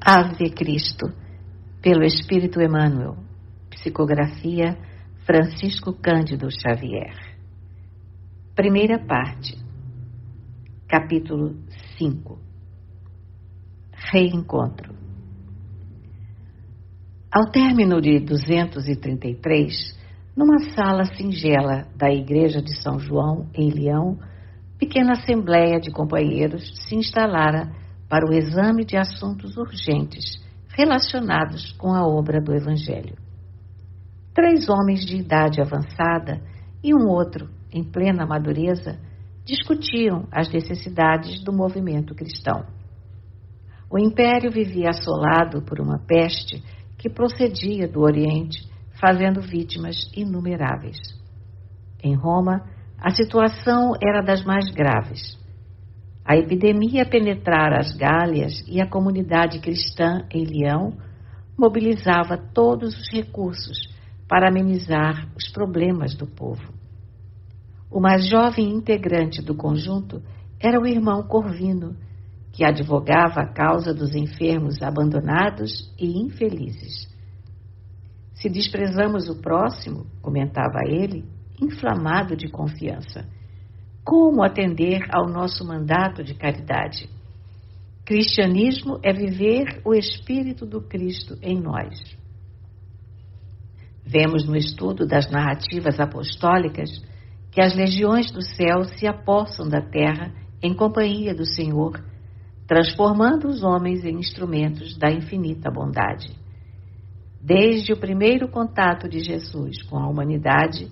Ave Cristo, pelo Espírito Emmanuel. Psicografia Francisco Cândido Xavier. Primeira parte. Capítulo 5. Reencontro. Ao término de 233, numa sala singela da Igreja de São João, em Leão, pequena assembleia de companheiros se instalara para o exame de assuntos urgentes relacionados com a obra do Evangelho. 3 homens de idade avançada e um outro, em plena madureza, discutiam as necessidades do movimento cristão. O Império vivia assolado por uma peste que procedia do Oriente, fazendo vítimas inumeráveis. Em Roma, a situação era das mais graves. A epidemia penetrara as Gálias e a comunidade cristã em Leão mobilizava todos os recursos para amenizar os problemas do povo. O mais jovem integrante do conjunto era o irmão Corvino, que advogava a causa dos enfermos abandonados e infelizes. Se desprezamos o próximo, comentava ele, inflamado de confiança, como atender ao nosso mandato de caridade? Cristianismo é viver o Espírito do Cristo em nós. Vemos no estudo das narrativas apostólicas que as legiões do céu se apossam da terra em companhia do Senhor, transformando os homens em instrumentos da infinita bondade. Desde o primeiro contato de Jesus com a humanidade,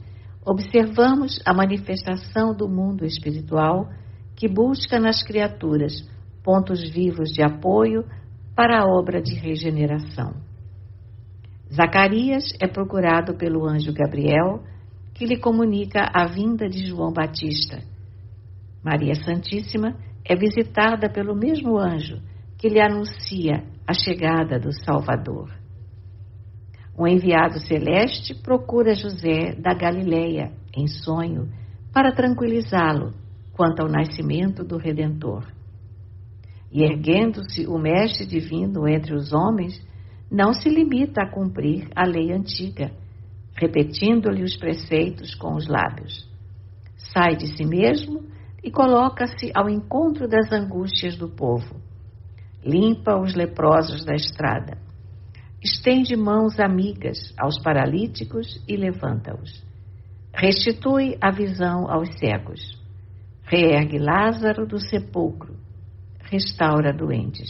observamos a manifestação do mundo espiritual que busca nas criaturas pontos vivos de apoio para a obra de regeneração. Zacarias é procurado pelo anjo Gabriel, que lhe comunica a vinda de João Batista. Maria Santíssima é visitada pelo mesmo anjo que lhe anuncia a chegada do Salvador. Um enviado celeste procura José da Galileia, em sonho, para tranquilizá-lo quanto ao nascimento do Redentor. E erguendo-se o Mestre Divino entre os homens, não se limita a cumprir a lei antiga, repetindo-lhe os preceitos com os lábios. Sai de si mesmo e coloca-se ao encontro das angústias do povo. Limpa os leprosos da estrada. Estende mãos amigas aos paralíticos e levanta-os. Restitui a visão aos cegos. Reergue Lázaro do sepulcro. Restaura doentes.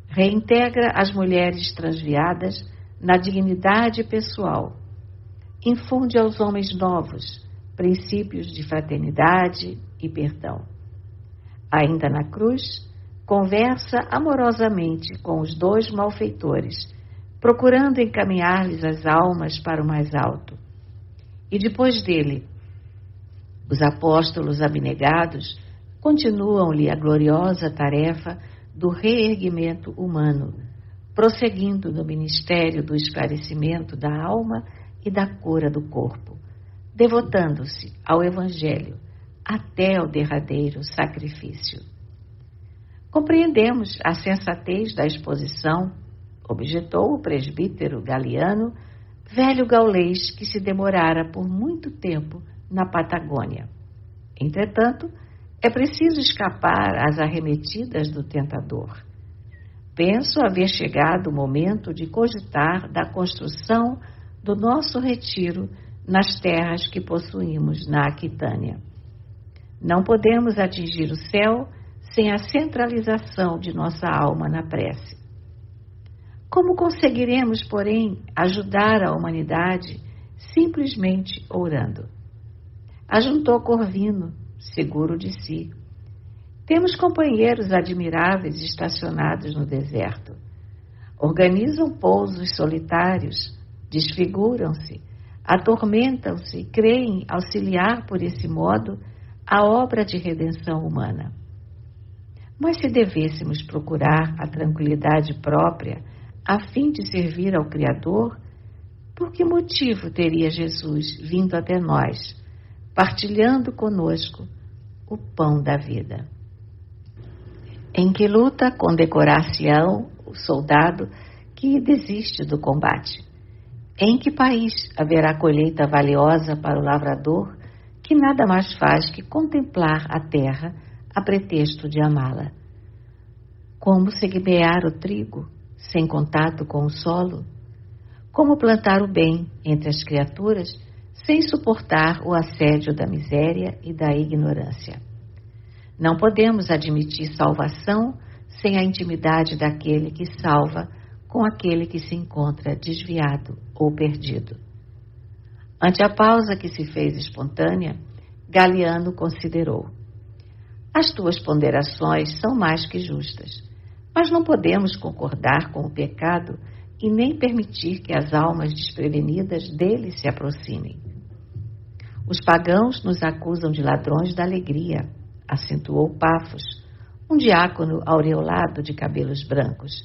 Reintegra as mulheres transviadas na dignidade pessoal. Infunde aos homens novos princípios de fraternidade e perdão. Ainda na cruz, conversa amorosamente com os 2 malfeitores, procurando encaminhar-lhes as almas para o mais alto. E depois dele, os apóstolos abnegados continuam-lhe a gloriosa tarefa do reerguimento humano, prosseguindo no ministério do esclarecimento da alma e da cura do corpo, devotando-se ao Evangelho até o derradeiro sacrifício. Compreendemos a sensatez da exposição, objetou o presbítero Galiano, velho gaulês que se demorara por muito tempo na Patagônia. Entretanto, é preciso escapar às arremetidas do tentador. Penso haver chegado o momento de cogitar da construção do nosso retiro nas terras que possuímos na Aquitânia. Não podemos atingir o céu sem a centralização de nossa alma na prece. Como conseguiremos, porém, ajudar a humanidade simplesmente orando? Ajuntou Corvino, seguro de si. Temos companheiros admiráveis estacionados no deserto. Organizam pousos solitários, desfiguram-se, atormentam-se e creem auxiliar por esse modo a obra de redenção humana. Mas se devêssemos procurar a tranquilidade própria a fim de servir ao Criador, por que motivo teria Jesus vindo até nós, partilhando conosco o pão da vida? Em que luta condecorar-se-ão soldado que desiste do combate? Em que país haverá colheita valiosa para o lavrador que nada mais faz que contemplar a terra a pretexto de amá-la? Como semear o trigo sem contato com o solo? Como plantar o bem entre as criaturas sem suportar o assédio da miséria e da ignorância? Não podemos admitir salvação sem a intimidade daquele que salva com aquele que se encontra desviado ou perdido. Ante a pausa que se fez espontânea, Galiano considerou: as tuas ponderações são mais que justas, mas não podemos concordar com o pecado e nem permitir que as almas desprevenidas dele se aproximem. Os pagãos nos acusam de ladrões da alegria, acentuou Pafos, um diácono aureolado de cabelos brancos.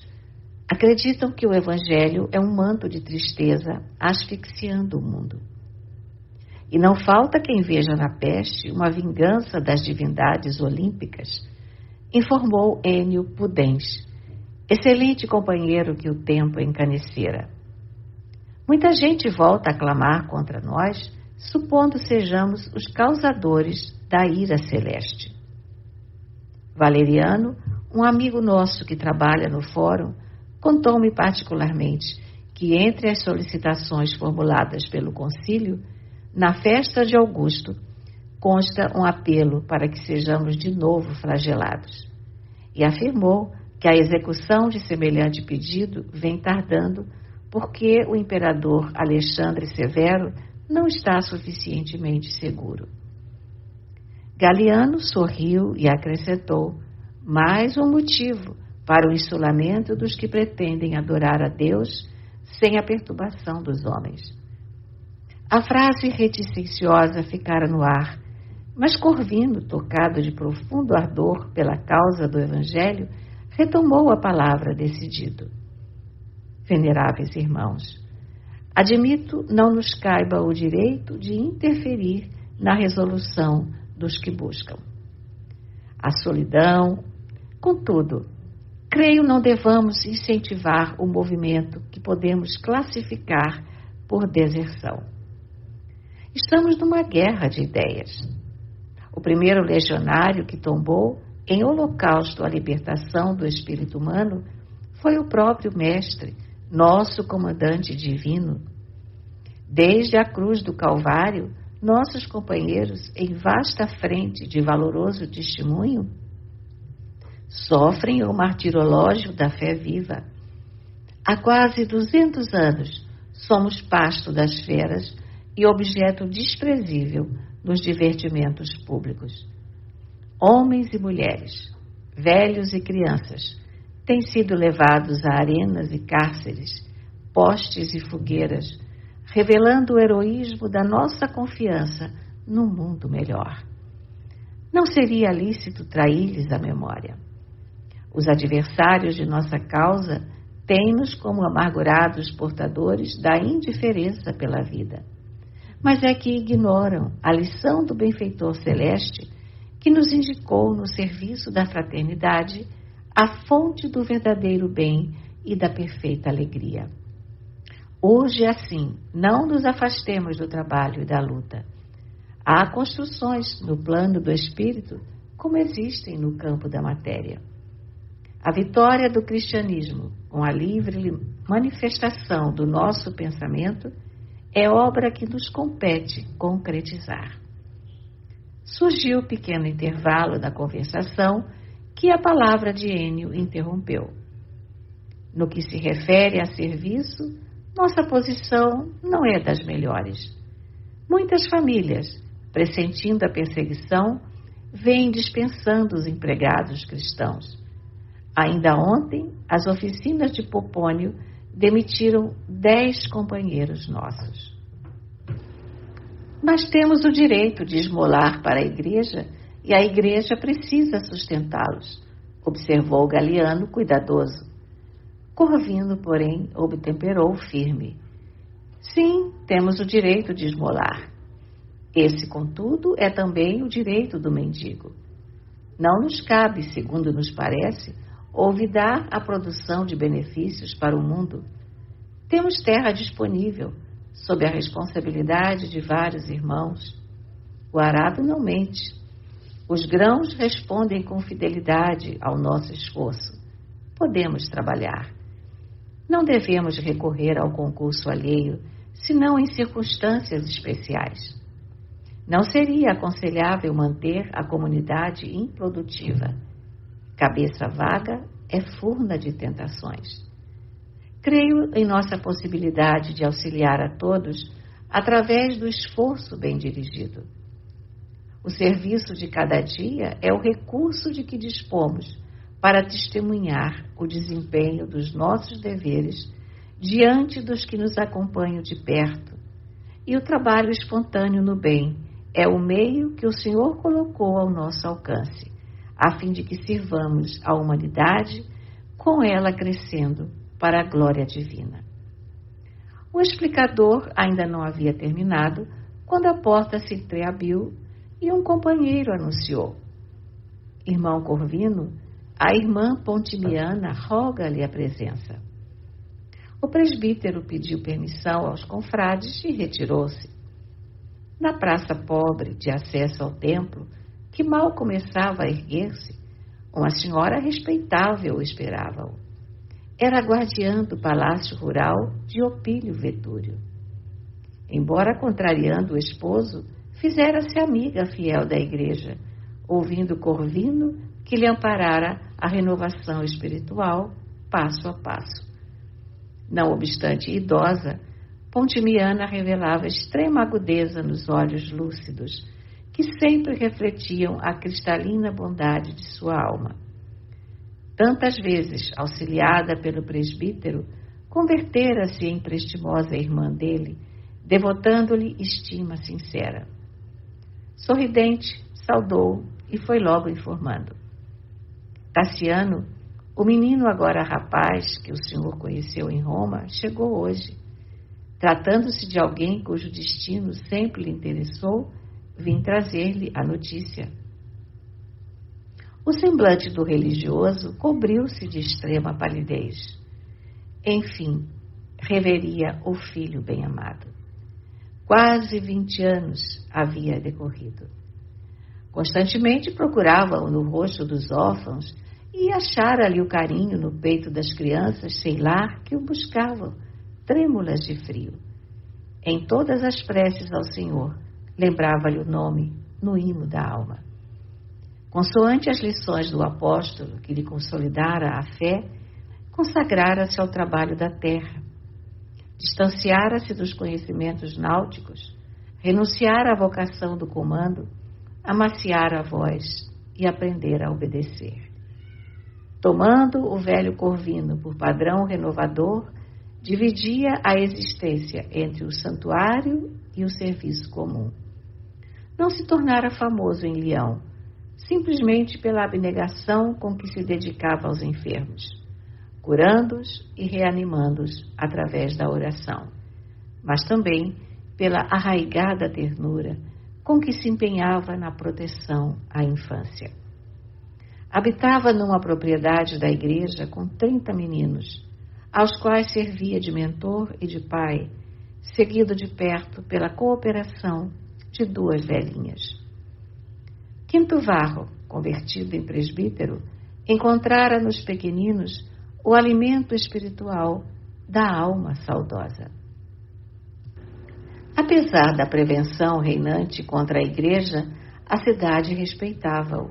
Acreditam que o Evangelho é um manto de tristeza asfixiando o mundo. E não falta quem veja na peste uma vingança das divindades olímpicas, informou Ênio Pudens, excelente companheiro que o tempo encanecera. Muita gente volta a clamar contra nós, supondo sejamos os causadores da ira celeste. Valeriano, um amigo nosso que trabalha no fórum, contou-me particularmente que entre as solicitações formuladas pelo concílio, na festa de Augusto, consta um apelo para que sejamos de novo flagelados. E afirmou que a execução de semelhante pedido vem tardando porque o imperador Alexandre Severo não está suficientemente seguro. Galiano sorriu e acrescentou: mais um motivo para o insulamento dos que pretendem adorar a Deus sem a perturbação dos homens. A frase reticenciosa ficara no ar, mas Corvino, tocado de profundo ardor pela causa do Evangelho, retomou a palavra decidido. Veneráveis irmãos, admito não nos caiba o direito de interferir na resolução dos que buscam a solidão. Contudo, creio não devamos incentivar o movimento que podemos classificar por deserção. Estamos numa guerra de ideias. O primeiro legionário que tombou em holocausto à libertação do espírito humano foi o próprio Mestre, nosso comandante divino. Desde a cruz do Calvário, nossos companheiros em vasta frente de valoroso testemunho sofrem o martirológio da fé viva. Há quase 200 anos somos pasto das feras e objeto desprezível nos divertimentos públicos. Homens e mulheres, velhos e crianças, têm sido levados a arenas e cárceres, postes e fogueiras, revelando o heroísmo da nossa confiança num mundo melhor. Não seria lícito trair-lhes a memória. Os adversários de nossa causa têm-nos como amargurados portadores da indiferença pela vida. Mas é que ignoram a lição do benfeitor celeste que nos indicou no serviço da fraternidade a fonte do verdadeiro bem e da perfeita alegria. Hoje, assim, não nos afastemos do trabalho e da luta. Há construções no plano do espírito como existem no campo da matéria. A vitória do cristianismo, com a livre manifestação do nosso pensamento, é obra que nos compete concretizar. Surgiu o pequeno intervalo da conversação que a palavra de Ênio interrompeu. No que se refere a serviço, nossa posição não é das melhores. Muitas famílias, pressentindo a perseguição, vêm dispensando os empregados cristãos. Ainda ontem, as oficinas de Popônio demitiram 10 companheiros nossos. Mas temos o direito de esmolar para a igreja e a igreja precisa sustentá-los, observou Galiano cuidadoso. Corvino, porém, obtemperou firme. Sim, temos o direito de esmolar. Esse, contudo, é também o direito do mendigo. Não nos cabe, segundo nos parece, olvidar a produção de benefícios para o mundo. Temos terra disponível, sob a responsabilidade de vários irmãos. O arado não mente. Os grãos respondem com fidelidade ao nosso esforço. Podemos trabalhar. Não devemos recorrer ao concurso alheio, senão em circunstâncias especiais. Não seria aconselhável manter a comunidade improdutiva. Cabeça vaga é furna de tentações. Creio em nossa possibilidade de auxiliar a todos através do esforço bem dirigido. O serviço de cada dia é o recurso de que dispomos para testemunhar o desempenho dos nossos deveres diante dos que nos acompanham de perto. E o trabalho espontâneo no bem é o meio que o Senhor colocou ao nosso alcance, a fim de que sirvamos a humanidade, com ela crescendo para a glória divina. O explicador ainda não havia terminado quando a porta se entreabriu e um companheiro anunciou: Irmão Corvino, a irmã Pontimiana roga-lhe a presença. O presbítero pediu permissão aos confrades e retirou-se. Na praça pobre de acesso ao templo, que mal começava a erguer-se, uma senhora respeitável esperava-o. Era a guardiã do palácio rural de Opílio Vetúrio. Embora contrariando o esposo, fizera-se amiga fiel da igreja, ouvindo Corvino que lhe amparara a renovação espiritual passo a passo. Não obstante idosa, Pontimiana revelava extrema agudeza nos olhos lúcidos, que sempre refletiam a cristalina bondade de sua alma. Tantas vezes, auxiliada pelo presbítero, convertera-se em prestimosa irmã dele, devotando-lhe estima sincera. Sorridente, saudou e foi logo informando. Tassiano, o menino agora rapaz que o senhor conheceu em Roma, chegou hoje. Tratando-se de alguém cujo destino sempre lhe interessou, vim trazer-lhe a notícia. O semblante do religioso cobriu-se de extrema palidez. Enfim, reveria o filho bem-amado. Quase 20 anos havia decorrido. Constantemente procurava-o no rosto dos órfãos e achara ali o carinho no peito das crianças sem lar que o buscavam, trêmulas de frio. Em todas as preces ao Senhor, lembrava-lhe o nome no imo da alma. Consoante as lições do apóstolo que lhe consolidara a fé, consagrara-se ao trabalho da terra. Distanciara-se dos conhecimentos náuticos, renunciara à vocação do comando, amaciara a voz e aprendera a obedecer. Tomando o velho Corvino por padrão renovador, dividia a existência entre o santuário e o serviço comum. Não se tornara famoso em Leão, simplesmente pela abnegação com que se dedicava aos enfermos, curando-os e reanimando-os através da oração, mas também pela arraigada ternura com que se empenhava na proteção à infância. Habitava numa propriedade da igreja com 30 meninos, aos quais servia de mentor e de pai, seguido de perto pela cooperação de 2 velhinhas. Quinto Varro, convertido em presbítero, encontrara nos pequeninos o alimento espiritual da alma saudosa. Apesar da prevenção reinante contra a igreja, a cidade respeitava-o.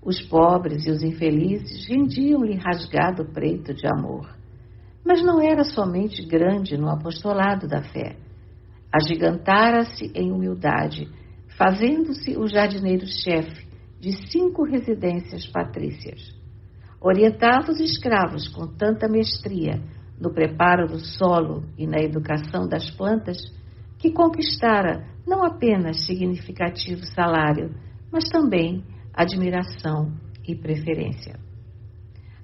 Os pobres e os infelizes rendiam-lhe rasgado preito de amor. Mas não era somente grande no apostolado da fé. Agigantara-se em humildade, fazendo-se o jardineiro-chefe de 5 residências patrícias. Orientava os escravos com tanta mestria no preparo do solo e na educação das plantas, que conquistara não apenas significativo salário, mas também admiração e preferência.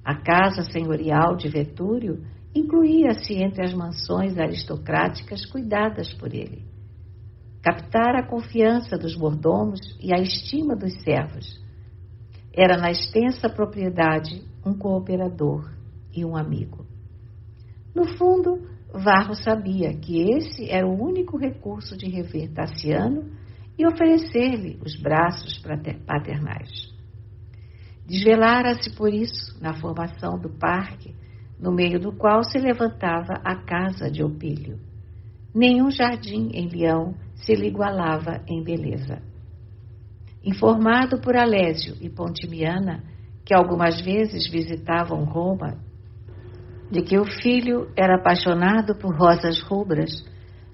A casa senhorial de Vetúrio incluía-se entre as mansões aristocráticas cuidadas por ele. Captara a confiança dos mordomos e a estima dos servos. Era na extensa propriedade um cooperador e um amigo. No fundo, Varro sabia que esse era o único recurso de rever Tassiano e oferecer-lhe os braços paternais. Desvelara-se por isso na formação do parque, no meio do qual se levantava a casa de Opílio. Nenhum jardim em Leão se lhe igualava em beleza. Informado por Alésio e Pontimiana, que algumas vezes visitavam Roma, de que o filho era apaixonado por rosas rubras,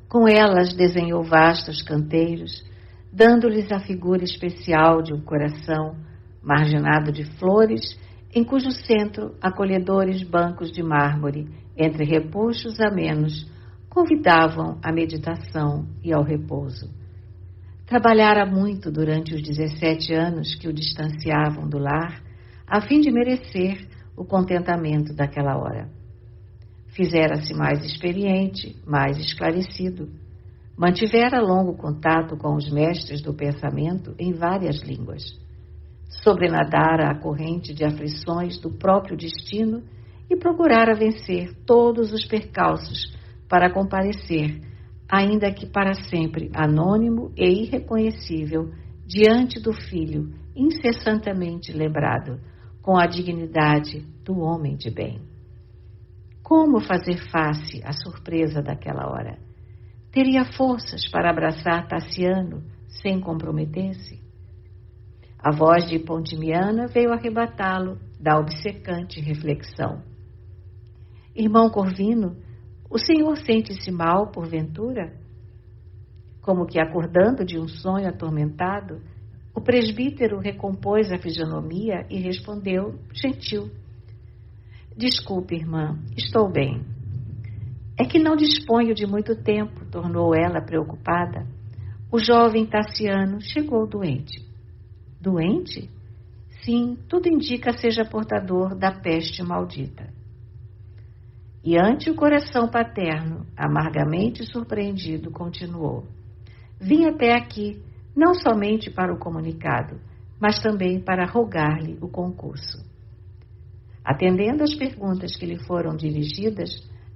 com elas desenhou vastos canteiros, dando-lhes a figura especial de um coração marginado de flores, em cujo centro acolhedores bancos de mármore, entre repuxos amenos, convidavam à meditação e ao repouso. Trabalhara muito durante os 17 anos que o distanciavam do lar, a fim de merecer o contentamento daquela hora. Fizera-se mais experiente, mais esclarecido. Mantivera longo contato com os mestres do pensamento em várias línguas. Sobrenadara a corrente de aflições do próprio destino e procurara vencer todos os percalços para comparecer, ainda que para sempre anônimo e irreconhecível, diante do filho incessantemente lembrado, com a dignidade do homem de bem. Como fazer face à surpresa daquela hora? Teria forças para abraçar Tassiano sem comprometer-se? A voz de Pontimiana veio arrebatá-lo da obcecante reflexão. Irmão Corvino, o senhor sente-se mal, porventura? Como que acordando de um sonho atormentado, o presbítero recompôs a fisionomia e respondeu, gentil: Desculpe, irmã, estou bem. É que não disponho de muito tempo, tornou ela preocupada. O jovem Tassiano chegou doente. Doente? Sim, tudo indica seja portador da peste maldita. E ante o coração paterno, amargamente surpreendido, continuou: Vim até aqui, não somente para o comunicado, mas também para rogar-lhe o concurso. Atendendo às perguntas que lhe foram dirigidas,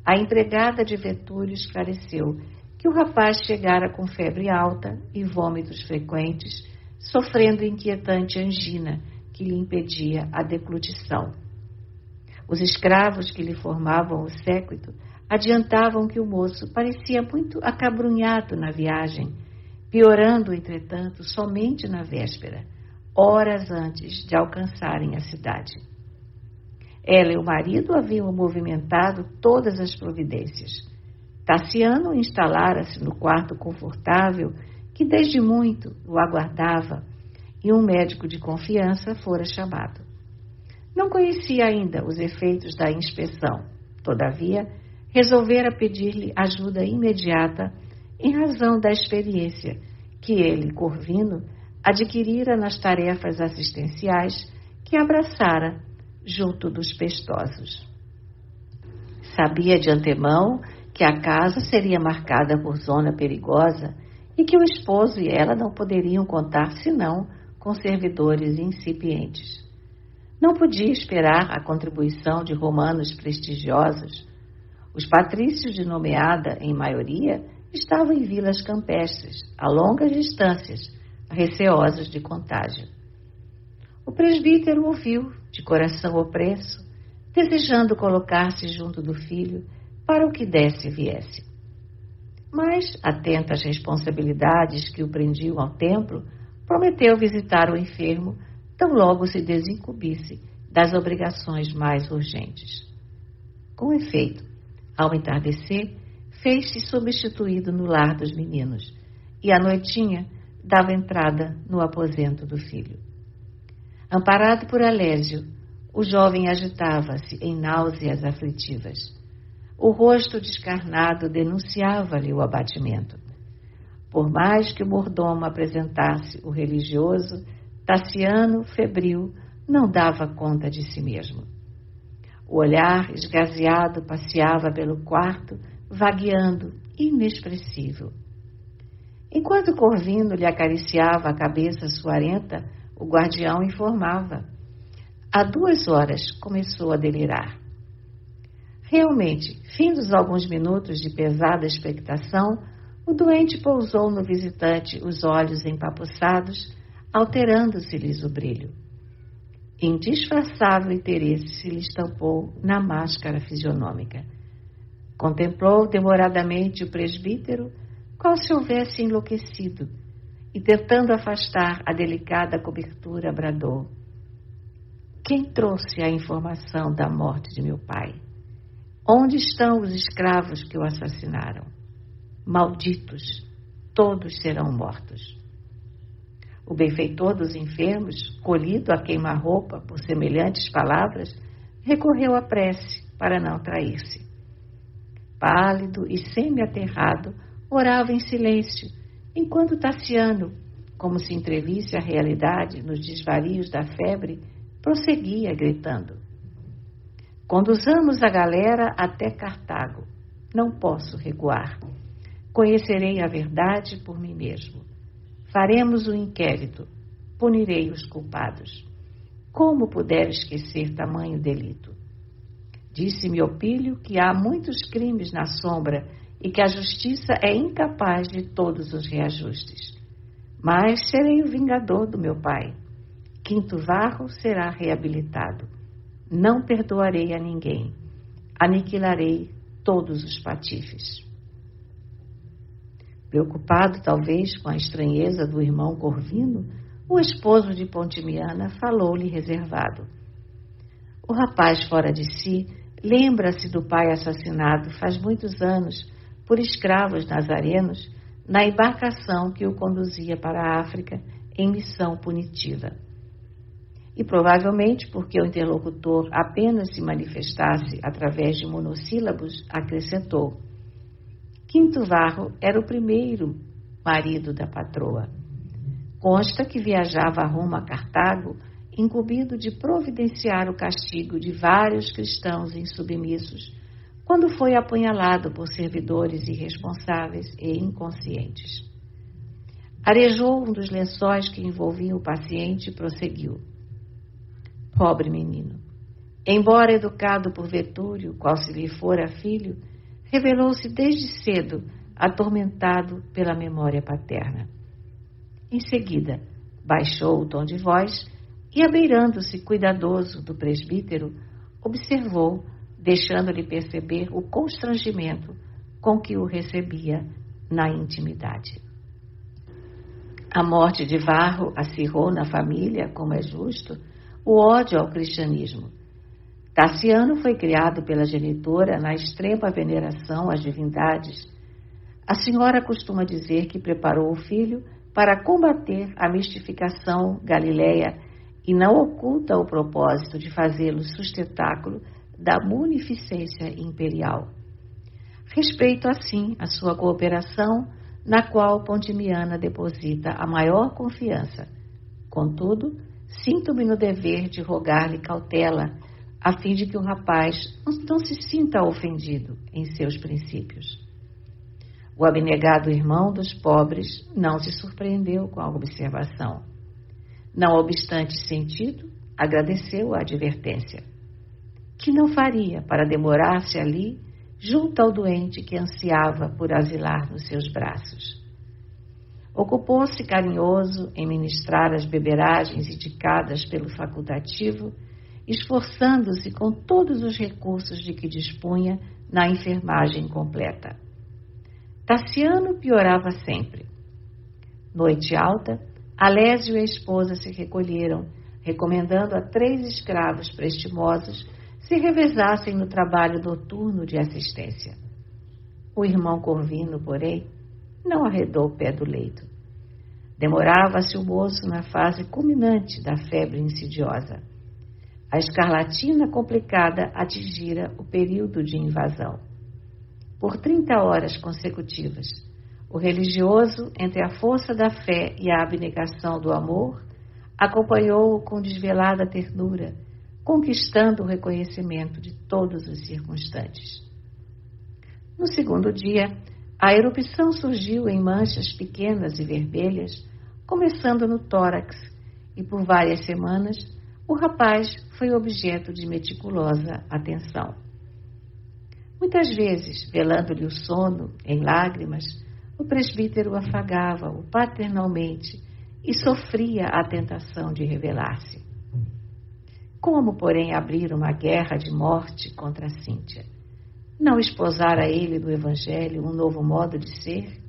a empregada de Vetúrio esclareceu que o rapaz chegara com febre alta e vômitos frequentes, sofrendo inquietante angina que lhe impedia a deglutição. Os escravos que lhe formavam o séquito adiantavam que o moço parecia muito acabrunhado na viagem, piorando, entretanto, somente na véspera, horas antes de alcançarem a cidade. Ela e o marido haviam movimentado todas as providências. Tassiano instalara-se no quarto confortável que desde muito o aguardava, e um médico de confiança fora chamado. Não conhecia ainda os efeitos da inspeção, todavia, resolvera pedir-lhe ajuda imediata em razão da experiência que ele, Corvino, adquirira nas tarefas assistenciais que abraçara junto dos pestosos. Sabia de antemão que a casa seria marcada por zona perigosa e que o esposo e ela não poderiam contar senão com servidores incipientes. Não podia esperar a contribuição de romanos prestigiosos. Os patrícios de nomeada, em maioria, estavam em vilas campestres, a longas distâncias, receosos de contágio. O presbítero ouviu, de coração opresso, desejando colocar-se junto do filho para o que desse e viesse. Mas, atento às responsabilidades que o prendiam ao templo, prometeu visitar o enfermo tão logo se desincumbisse das obrigações mais urgentes. Com efeito, ao entardecer, fez-se substituído no lar dos meninos e, à noitinha, dava entrada no aposento do filho. Amparado por Alésio, o jovem agitava-se em náuseas aflitivas. O rosto descarnado denunciava-lhe o abatimento. Por mais que o mordomo apresentasse o religioso, Tassiano, febril, não dava conta de si mesmo. O olhar esgazeado passeava pelo quarto, vagueando, inexpressivo. Enquanto Corvino lhe acariciava a cabeça suarenta, o guardião informava: Há 2 horas começou a delirar. Realmente, findos alguns minutos de pesada expectação, o doente pousou no visitante os olhos empapuçados, alterando-se-lhes o brilho. Indisfarçável interesse se lhe estampou na máscara fisionômica. Contemplou demoradamente o presbítero, qual se houvesse enlouquecido, e tentando afastar a delicada cobertura, bradou: quem trouxe a informação da morte de meu pai? Onde estão os escravos que o assassinaram? Malditos, todos serão mortos. O benfeitor dos enfermos, colhido a queima-roupa por semelhantes palavras, recorreu à prece para não trair-se. Pálido e semi-aterrado, orava em silêncio, enquanto Tassiano, como se entrevisse a realidade nos desvarios da febre, prosseguia gritando: conduzamos a galera até Cartago. Não posso recuar. Conhecerei a verdade por mim mesmo. Faremos um inquérito. Punirei os culpados. Como puder esquecer tamanho delito? Disse-me Opílio que há muitos crimes na sombra e que a justiça é incapaz de todos os reajustes. Mas serei o vingador do meu pai. Quinto Varro será reabilitado. Não perdoarei a ninguém. Aniquilarei todos os patifes. Preocupado, talvez, com a estranheza do irmão Corvino, o esposo de Pontimiana falou-lhe reservado. O rapaz, fora de si, lembra-se do pai assassinado faz muitos anos por escravos nazarenos na embarcação que o conduzia para a África em missão punitiva. E provavelmente porque o interlocutor apenas se manifestasse através de monossílabos, acrescentou: Quinto Varro era o primeiro marido da patroa. Consta que viajava rumo a Cartago, incumbido de providenciar o castigo de vários cristãos insubmissos, quando foi apunhalado por servidores irresponsáveis e inconscientes. Arejou um dos lençóis que envolviam o paciente e prosseguiu: pobre menino, embora educado por Vetúrio, qual se lhe fora filho, revelou-se desde cedo atormentado pela memória paterna. Em seguida, baixou o tom de voz e, abeirando-se cuidadoso do presbítero, observou, deixando-lhe perceber o constrangimento com que o recebia na intimidade. A morte de Varro acirrou na família, como é justo, o ódio ao cristianismo. Tassiano foi criado pela genitora na extrema veneração às divindades. A senhora costuma dizer que preparou o filho para combater a mistificação galileia e não oculta o propósito de fazê-lo sustentáculo da munificência imperial. Respeito, assim, a sua cooperação, na qual Pontimiana deposita a maior confiança. Contudo, sinto-me no dever de rogar-lhe cautela, a fim de que o rapaz não se sinta ofendido em seus princípios. O abnegado irmão dos pobres não se surpreendeu com a observação. Não obstante sentido, agradeceu a advertência. Que não faria para demorar-se ali, junto ao doente que ansiava por asilar nos seus braços? Ocupou-se carinhoso em ministrar as beberagens indicadas pelo facultativo, esforçando-se com todos os recursos de que dispunha na enfermagem completa. Tassiano piorava sempre. Noite alta, Alésio e a esposa se recolheram, recomendando a 3 escravos prestimosos se revezassem no trabalho noturno de assistência. O irmão Corvino, porém, não arredou o pé do leito. Demorava-se o moço na fase culminante da febre insidiosa. A escarlatina complicada atingira o período de invasão. Por 30 horas consecutivas, o religioso, entre a força da fé e a abnegação do amor, acompanhou-o com desvelada ternura, conquistando o reconhecimento de todos os circunstantes. No segundo dia, a erupção surgiu em manchas pequenas e vermelhas, começando no tórax, e por várias semanas o rapaz foi objeto de meticulosa atenção. Muitas vezes, velando-lhe o sono em lágrimas, o presbítero afagava-o paternalmente e sofria a tentação de rebelar-se. Como, porém, abrir uma guerra de morte contra Cíntia? Não esposar a ele do Evangelho um novo modo de ser?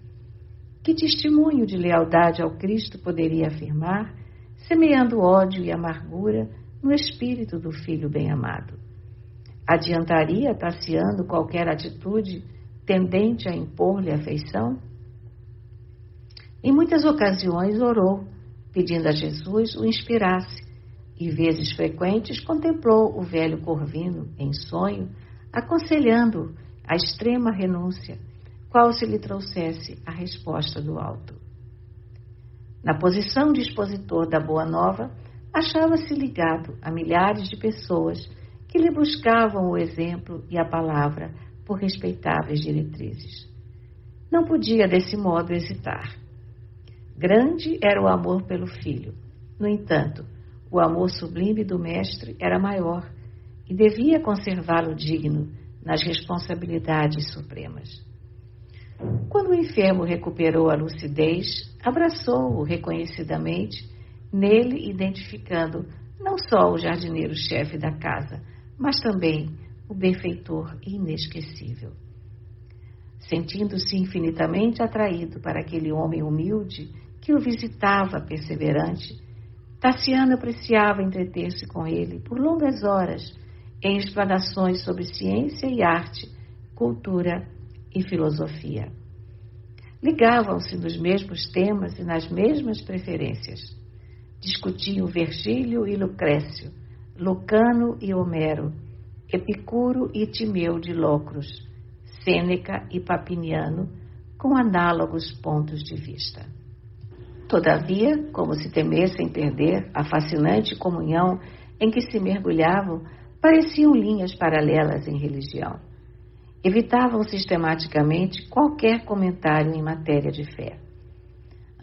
Que testemunho de lealdade ao Cristo poderia afirmar, semeando ódio e amargura no espírito do filho bem-amado? Adiantaria Tassiano qualquer atitude tendente a impor-lhe afeição? Em muitas ocasiões orou, pedindo a Jesus o inspirasse, e vezes frequentes contemplou o velho Corvino em sonho, aconselhando-o a extrema renúncia, qual se lhe trouxesse a resposta do alto. Na posição de expositor da Boa Nova, achava-se ligado a milhares de pessoas que lhe buscavam o exemplo e a palavra por respeitáveis diretrizes. Não podia desse modo hesitar. Grande era o amor pelo filho. No entanto, o amor sublime do mestre era maior e devia conservá-lo digno nas responsabilidades supremas. Quando o enfermo recuperou a lucidez, abraçou-o reconhecidamente, nele identificando não só o jardineiro-chefe da casa, mas também o benfeitor inesquecível. Sentindo-se infinitamente atraído para aquele homem humilde que o visitava perseverante, Tassiano apreciava entreter-se com ele por longas horas em explanações sobre ciência e arte, cultura e filosofia. Ligavam-se nos mesmos temas e nas mesmas preferências. Discutiam Virgílio e Lucrécio, Lucano e Homero, Epicuro e Timeu de Locros, Sêneca e Papiniano, com análogos pontos de vista. Todavia, como se temessem perder a fascinante comunhão em que se mergulhavam, pareciam linhas paralelas em religião. Evitavam sistematicamente qualquer comentário em matéria de fé.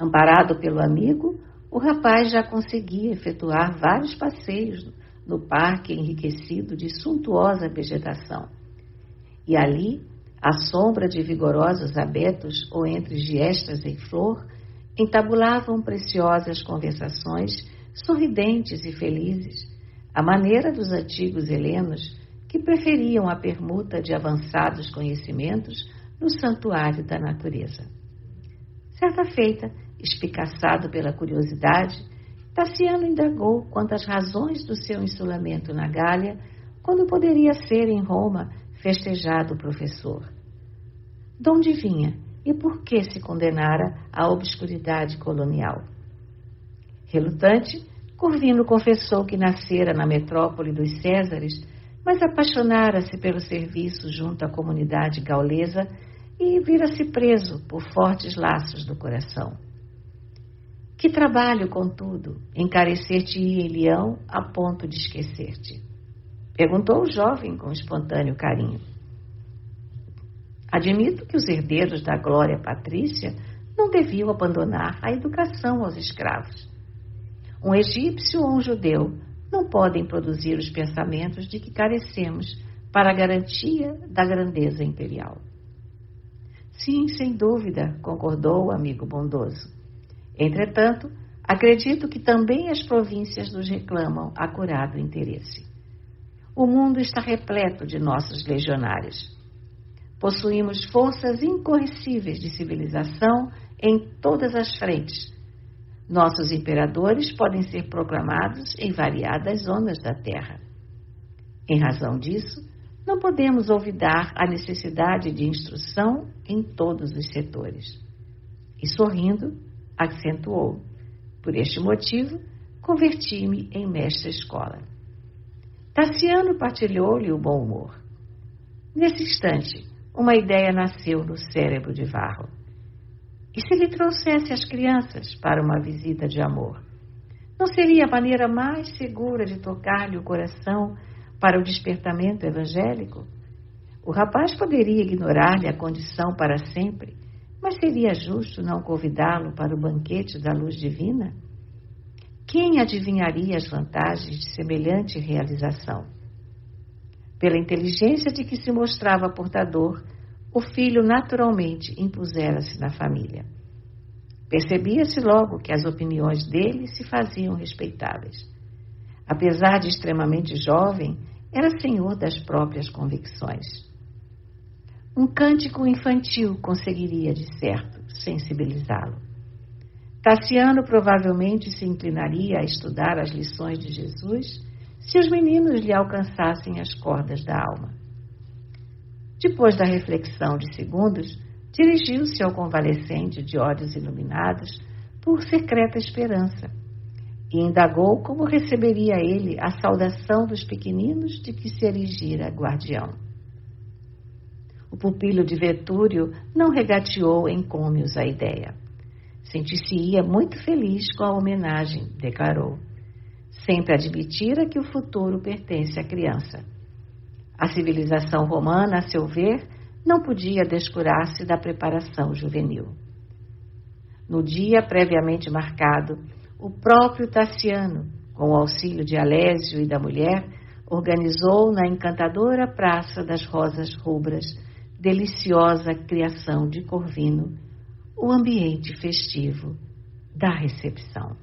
Amparado pelo amigo, o rapaz já conseguia efetuar vários passeios no parque enriquecido de suntuosa vegetação. E ali, à sombra de vigorosos abetos ou entre giestas em flor, entabulavam preciosas conversações, sorridentes e felizes, à maneira dos antigos helenos que preferiam a permuta de avançados conhecimentos no santuário da natureza. Certa feita, espicaçado pela curiosidade, Tassiano indagou quanto às razões do seu insulamento na Gália, quando poderia ser em Roma festejado o professor. De onde vinha e por que se condenara à obscuridade colonial? Relutante, Corvino confessou que nascera na metrópole dos Césares, mas apaixonara-se pelo serviço junto à comunidade gaulesa e vira-se preso por fortes laços do coração. Que trabalho, contudo, encarecer-te-ia em Leão a ponto de esquecer-te? Perguntou o jovem com espontâneo carinho. Admito que os herdeiros da glória patrícia não deviam abandonar a educação aos escravos. Um egípcio ou um judeu não podem produzir os pensamentos de que carecemos para a garantia da grandeza imperial. Sim, sem dúvida, concordou o amigo bondoso. Entretanto, acredito que também as províncias nos reclamam acurado interesse. O mundo está repleto de nossos legionários. Possuímos forças incorrigíveis de civilização em todas as frentes. Nossos imperadores podem ser proclamados em variadas zonas da terra. Em razão disso, não podemos olvidar a necessidade de instrução em todos os setores. E sorrindo, acentuou: por este motivo, converti-me em mestre-escola. Tassiano partilhou-lhe o bom humor. Nesse instante, uma ideia nasceu no cérebro de Varro. E se lhe trouxesse as crianças para uma visita de amor? Não seria a maneira mais segura de tocar-lhe o coração para o despertamento evangélico? O rapaz poderia ignorar-lhe a condição para sempre, mas seria justo não convidá-lo para o banquete da luz divina? Quem adivinharia as vantagens de semelhante realização? Pela inteligência de que se mostrava portador, o filho naturalmente impusera-se na família. Percebia-se logo que as opiniões dele se faziam respeitáveis. Apesar de extremamente jovem, era senhor das próprias convicções. Um cântico infantil conseguiria, de certo, sensibilizá-lo. Tassiano provavelmente se inclinaria a estudar as lições de Jesus se os meninos lhe alcançassem as cordas da alma. Depois da reflexão de segundos, dirigiu-se ao convalescente de olhos iluminados por secreta esperança e indagou como receberia ele a saudação dos pequeninos de que se erigira guardião. O pupilo de Vetúrio não regateou encômios à ideia. Sentir-se-ia muito feliz com a homenagem, declarou. Sempre admitira que o futuro pertence à criança. A civilização romana, a seu ver, não podia descurar-se da preparação juvenil. No dia previamente marcado, o próprio Tassiano, com o auxílio de Alésio e da mulher, organizou na encantadora Praça das Rosas Rubras, deliciosa criação de Corvino, o ambiente festivo da recepção.